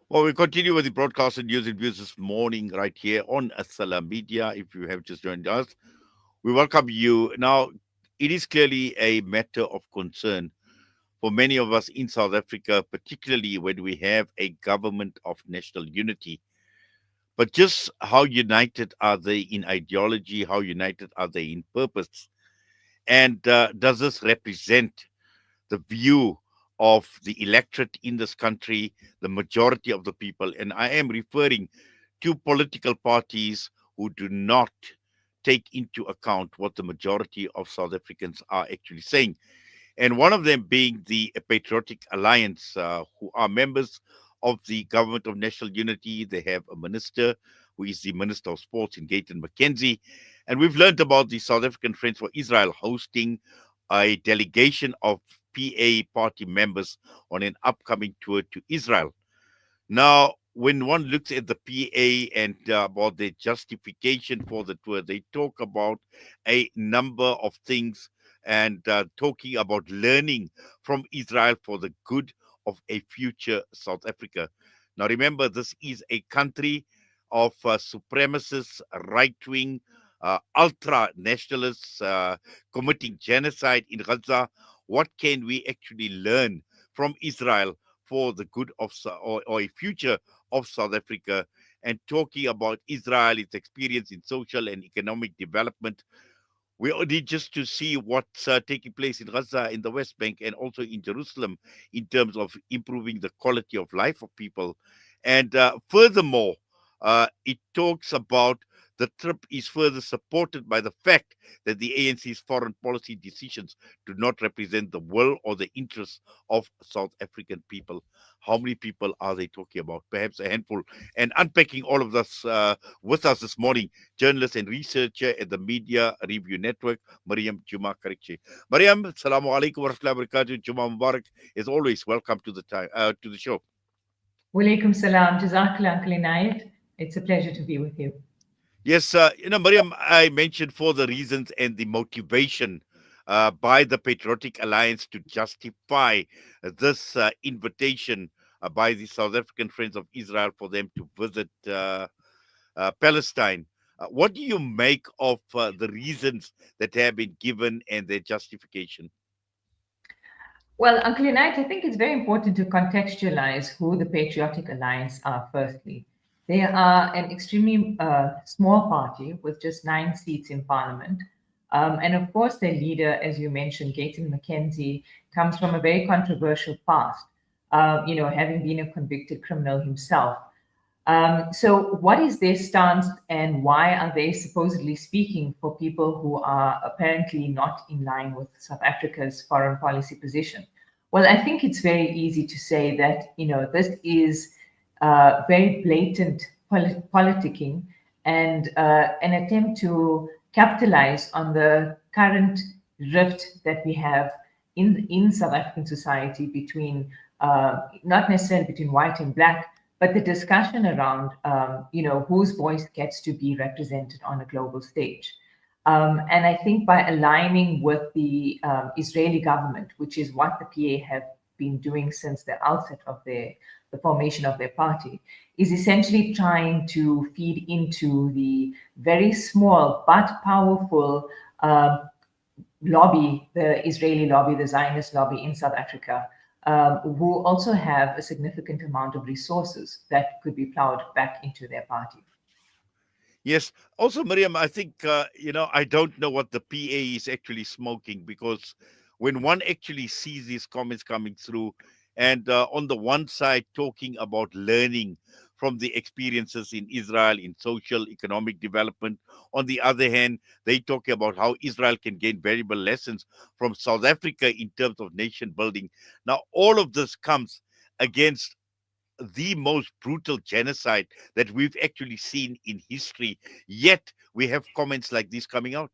Well, we continue with the broadcast and news and views this morning right here on Asala Media. If you have just joined us, we welcome you. Now, it is clearly a matter of concern for many of us in South Africa, particularly when we have a government of national unity. But just how united are they in ideology? How united are they in purpose? And does this represent the view of the electorate in this country, the majority of the people? And I am referring to political parties who do not take into account what the majority of South Africans are actually saying. And one of them being the Patriotic Alliance, who are members of the Government of National Unity. They have a minister who is the Minister of Sports in Gayton McKenzie. And we've learned about the South African Friends for Israel hosting a delegation of PA party members on an upcoming tour to Israel. Now, when one looks at the PA and about their justification for the tour, they talk about a number of things and talking about learning from Israel for the good of a future South Africa. Now, remember, this is a country of supremacists, right wing, ultra nationalists committing genocide in Gaza. What can we actually learn from Israel for the good of or a future of South Africa? And talking about Israel, its experience in social and economic development, we need just to see what's taking place in Gaza, in the West Bank, and also in Jerusalem in terms of improving the quality of life of people. And furthermore, it talks about the trip is further supported by the fact that the ANC's foreign policy decisions do not represent the will or the interests of South African people. How many people are they talking about? Perhaps a handful. And unpacking all of this with us this morning, journalist and researcher at the Media Review Network, Mariam Jooma Çarıkçı. Mariam, assalamu alaikum wa rahmatullahi wa barakatuh. Juma Mubarak. As always, welcome to the show. Walaikum salam. Jazakallah, Uncle Inayat. It's a pleasure to be with you. Yes, Mariam, I mentioned for the reasons and the motivation by the Patriotic Alliance to justify this invitation by the South African Friends of Israel for them to visit Palestine. What do you make of the reasons that have been given and their justification? Well, Uncle Inayat, I think it's very important to contextualize who the Patriotic Alliance are, firstly. They are an extremely small party with just 9 seats in parliament. And of course, their leader, as you mentioned, Gayton McKenzie, comes from a very controversial past, having been a convicted criminal himself. So what is their stance and why are they supposedly speaking for people who are apparently not in line with South Africa's foreign policy position? Well, I think it's very easy to say that, this is very blatant politicking and an attempt to capitalize on the current rift that we have in South African society between, not necessarily between white and black, but the discussion around, whose voice gets to be represented on a global stage. And I think by aligning with the Israeli government, which is what the PA have been doing since the outset of the formation of their party, is essentially trying to feed into the very small but powerful lobby, the Israeli lobby, the Zionist lobby in South Africa, who also have a significant amount of resources that could be plowed back into their party. Yes. Also, Miriam, I think, I don't know what the PA is actually smoking because when one actually sees these comments coming through, and on the one side, talking about learning from the experiences in Israel in social, economic development. On the other hand, they talk about how Israel can gain valuable lessons from South Africa in terms of nation building. Now, all of this comes against the most brutal genocide that we've actually seen in history. Yet we have comments like this coming out.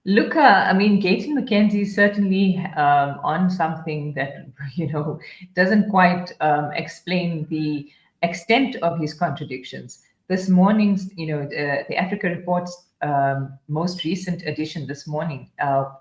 Look, I mean, Gayton McKenzie is certainly on something that, doesn't quite explain the extent of his contradictions. This morning's, the Africa Report's most recent edition this morning,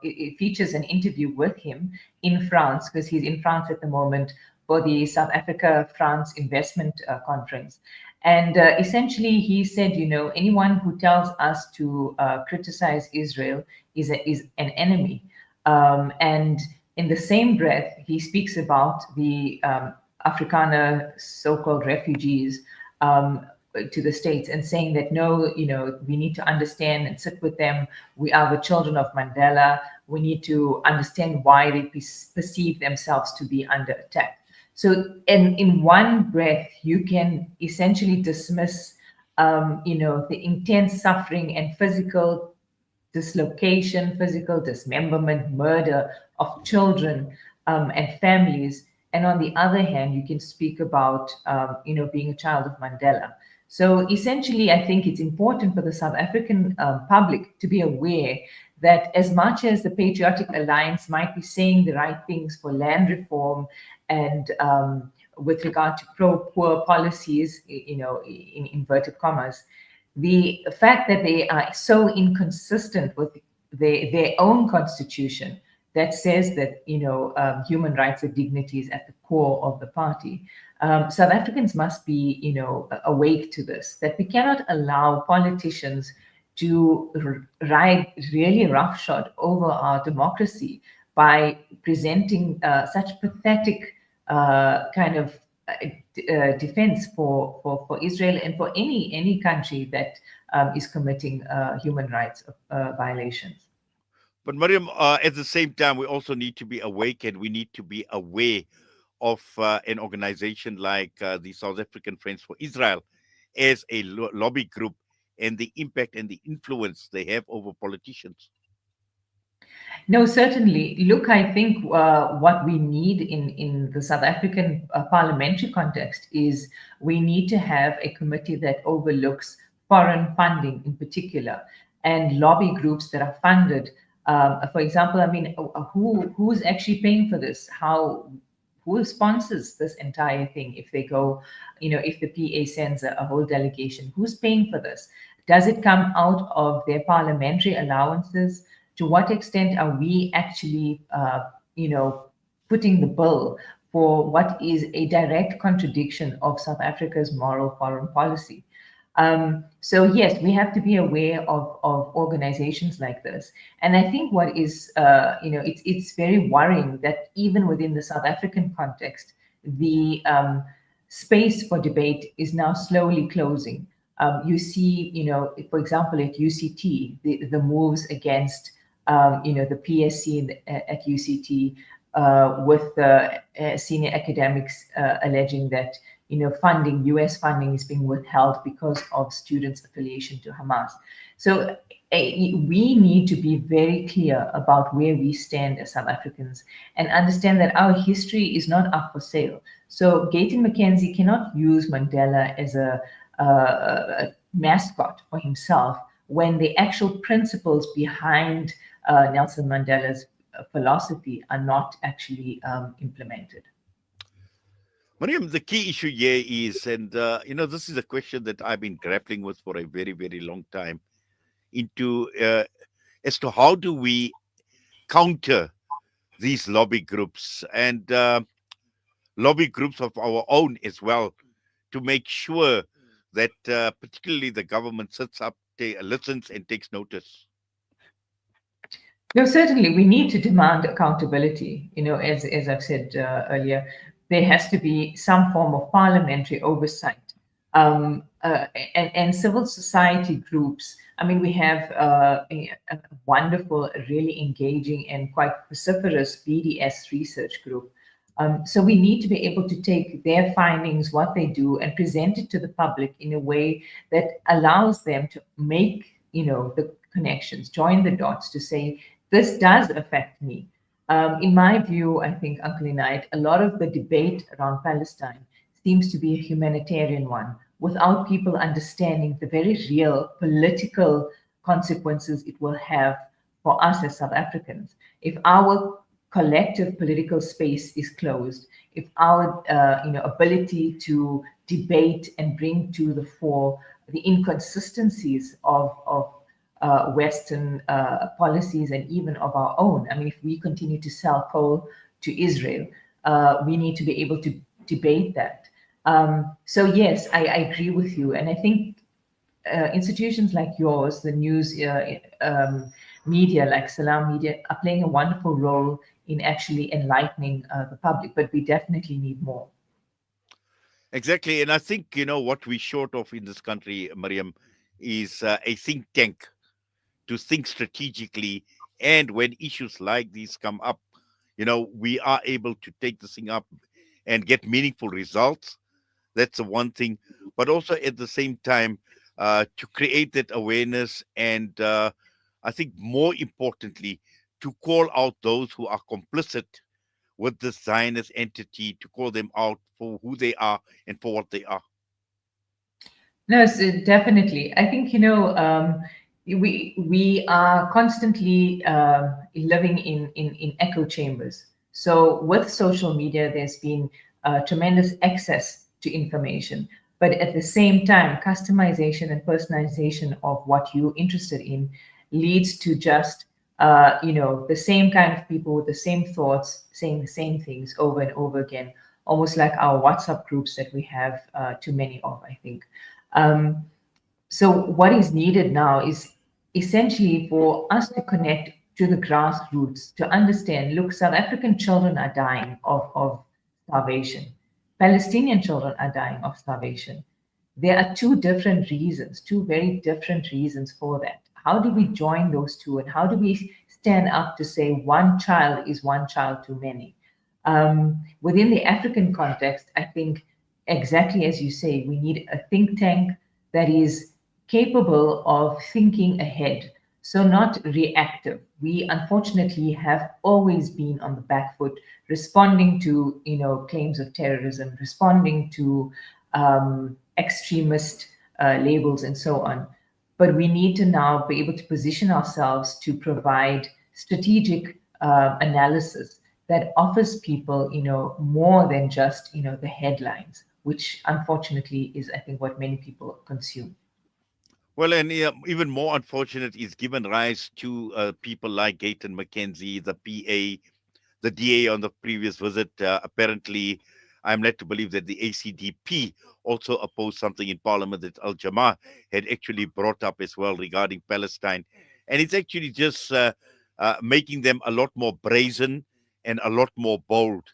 it features an interview with him in France, because he's in France at the moment for the South Africa-France Investment Conference. And essentially, he said, anyone who tells us to criticize Israel is an enemy. And in the same breath, he speaks about the Afrikaner so-called refugees to the States and saying that, no, we need to understand and sit with them. We are the children of Mandela. We need to understand why they perceive themselves to be under attack. So in one breath, you can essentially dismiss, the intense suffering and physical dislocation, physical dismemberment, murder of children and families. And on the other hand, you can speak about, being a child of Mandela. So essentially, I think it's important for the South African public to be aware that as much as the Patriotic Alliance might be saying the right things for land reform and with regard to pro-poor policies, in inverted commas, the fact that they are so inconsistent with their own constitution that says that human rights and dignity is at the core of the party. South Africans must be awake to this, that we cannot allow politicians to ride really roughshod over our democracy by presenting such pathetic kind of defense for Israel and for any country that is committing human rights violations. But Mariam, at the same time, we also need to be awake and we need to be aware of an organization like the South African Friends for Israel as a lobby group and the impact and the influence they have over politicians. No, certainly. Look, I think what we need in the South African parliamentary context is we need to have a committee that overlooks foreign funding in particular and lobby groups that are funded. For example, I mean, who's actually paying for this? Who sponsors this entire thing? If they go, if the PA sends a whole delegation, who's paying for this? Does it come out of their parliamentary allowances? To what extent are we actually, putting the bill for what is a direct contradiction of South Africa's moral foreign policy? So yes, we have to be aware of organizations like this. And I think what is, it's very worrying that even within the South African context, the space for debate is now slowly closing. You see, for example, at UCT, the moves against, the PSC at UCT with the senior academics alleging that, funding, US funding is being withheld because of students' affiliation to Hamas. So we need to be very clear about where we stand as South Africans and understand that our history is not up for sale. So Gayton McKenzie cannot use Mandela as a mascot for himself when the actual principles behind Nelson Mandela's philosophy are not actually implemented. Mariam, the key issue here is, and this is a question that I've been grappling with for a very, very long time, as to how do we counter these lobby groups and lobby groups of our own as well, to make sure that particularly the government sits up, listens and takes notice. No, certainly we need to demand accountability. As I've said earlier, there has to be some form of parliamentary oversight and civil society groups. I mean, we have a wonderful, really engaging and quite vociferous BDS research group. So we need to be able to take their findings, what they do, and present it to the public in a way that allows them to make, the connections, join the dots to say, this does affect me. In my view, I think, Uncle Inayat, a lot of the debate around Palestine seems to be a humanitarian one, without people understanding the very real political consequences it will have for us as South Africans. If our collective political space is closed, if our ability to debate and bring to the fore the inconsistencies of Western policies and even of our own. I mean, if we continue to sell coal to Israel, we need to be able to debate that. So yes, I agree with you, and I think institutions like yours, the news media like Salam Media, are playing a wonderful role in actually enlightening the public. But we definitely need more. Exactly. And I think, what we short of in this country, Mariam, is a think tank to think strategically. And when issues like these come up, we are able to take this thing up and get meaningful results. That's the one thing. But also at the same time, to create that awareness and I think more importantly, to call out those who are complicit with the Zionist entity, to call them out for who they are and for what they are. No, so definitely. I think we are constantly living in echo chambers. So with social media, there's been tremendous access to information, but at the same time, customization and personalization of what you're interested in leads to just the same kind of people with the same thoughts saying the same things over and over again, almost like our WhatsApp groups that we have too many of, I think. Um, so what is needed now is essentially for us to connect to the grassroots, to understand, look, South African children are dying of starvation. Palestinian children are dying of starvation. There are two different reasons, two very different reasons for that. How do we join those two, and how do we stand up to say one child is one child too many? Within the African context, I think exactly as you say, we need a think tank that is capable of thinking ahead, so not reactive. We unfortunately have always been on the back foot, responding to claims of terrorism, responding to extremist labels, and so on. But we need to now be able to position ourselves to provide strategic analysis that offers people, more than just, the headlines, which unfortunately is, I think, what many people consume. Well, and even more unfortunate is given rise to people like Gayton McKenzie, the PA, the DA on the previous visit. Apparently, I'm led to believe that the ACDP also opposed something in Parliament that Al Jamaa had actually brought up as well regarding Palestine. And it's actually just making them a lot more brazen and a lot more bold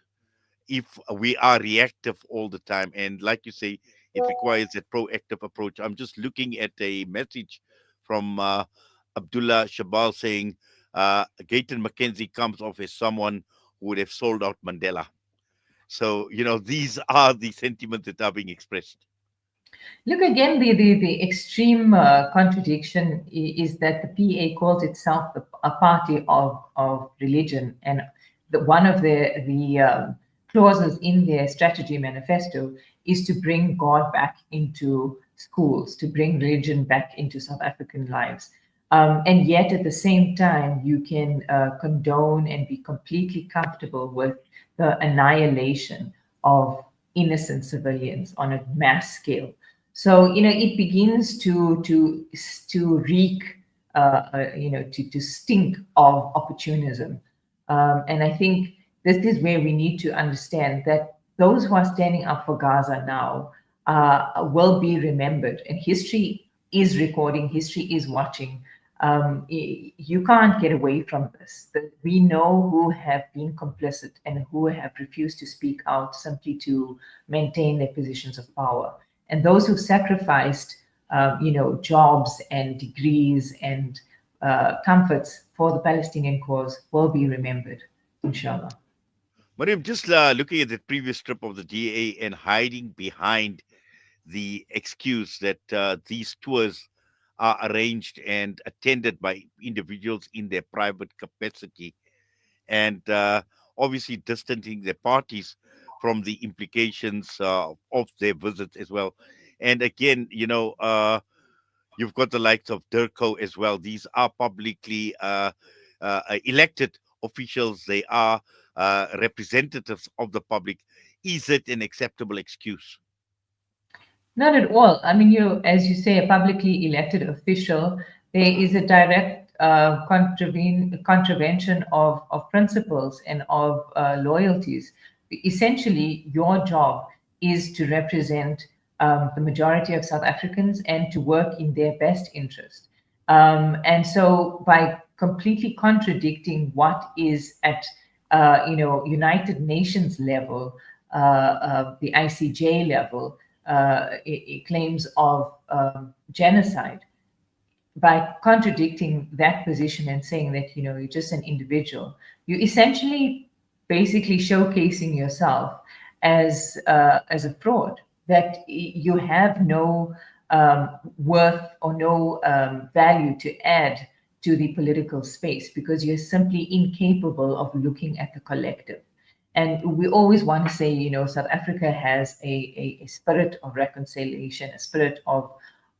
if we are reactive all the time. And like you say, it requires a proactive approach. I'm just looking at a message from Abdullah Shabal saying Gayton McKenzie comes off as someone who would have sold out Mandela. So, these are the sentiments that are being expressed. Look again, the extreme contradiction is that the PA calls itself a party of religion, and one of the clauses in their strategy manifesto is to bring God back into schools, to bring religion back into South African lives. And yet, at the same time, you can condone and be completely comfortable with the annihilation of innocent civilians on a mass scale. So it begins to reek, to stink of opportunism, and I think this is where we need to understand that those who are standing up for Gaza now will be remembered, and history is recording, history is watching. You can't get away from this. We know who have been complicit and who have refused to speak out simply to maintain their positions of power. And those who've sacrificed, jobs and degrees and comforts for the Palestinian cause will be remembered, inshallah. Mariam, just looking at the previous trip of the DA and hiding behind the excuse that these tours are arranged and attended by individuals in their private capacity, and obviously distancing their parties from the implications of their visits as well. And again, you've got the likes of Durko as well. These are publicly elected officials. They are representatives of the public. Is it an acceptable excuse? Not at all. I mean, as you say, a publicly elected official, there is a direct contravention of principles and of loyalties. essentially your job is to represent the majority of South Africans and to work in their best interest. And so by completely contradicting what is at United Nations level, the ICJ level, claims of genocide, by contradicting that position and saying that you're just an individual, you essentially basically showcasing yourself as a fraud, that you have no worth or no value to add to the political space because you're simply incapable of looking at the collective. And we always want to say, South Africa has a spirit of reconciliation, a spirit of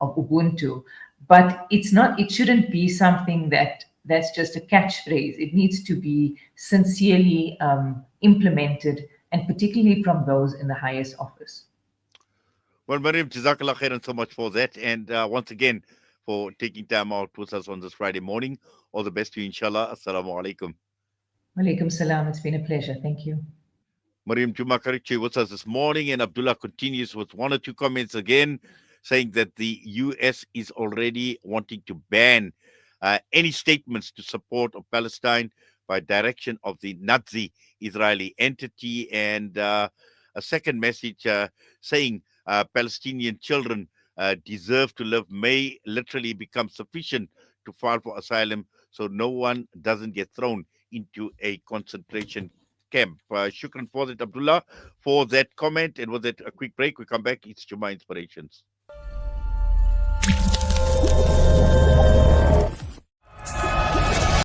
Ubuntu, but it shouldn't be something that's just a catchphrase. It needs to be sincerely implemented, and particularly from those in the highest office. Well, Mariam, Jazakallah khairan so much for that. And once again, for taking time out with us on this Friday morning. All the best to you, inshallah. Assalamu alaikum. Walaikum salam. It's been a pleasure. Thank you. Mariam Jooma Çarıkçı with us this morning, and Abdullah continues with one or two comments again, saying that the U.S. is already wanting to ban any statements to support of Palestine by direction of the Nazi Israeli entity, and a second message saying Palestinian children deserve to live may literally become sufficient to file for asylum, so no one doesn't get thrown into a concentration camp. Shukran for that, Abdullah, for that comment. And with that, a quick break. We come back. It's Juma Inspirations.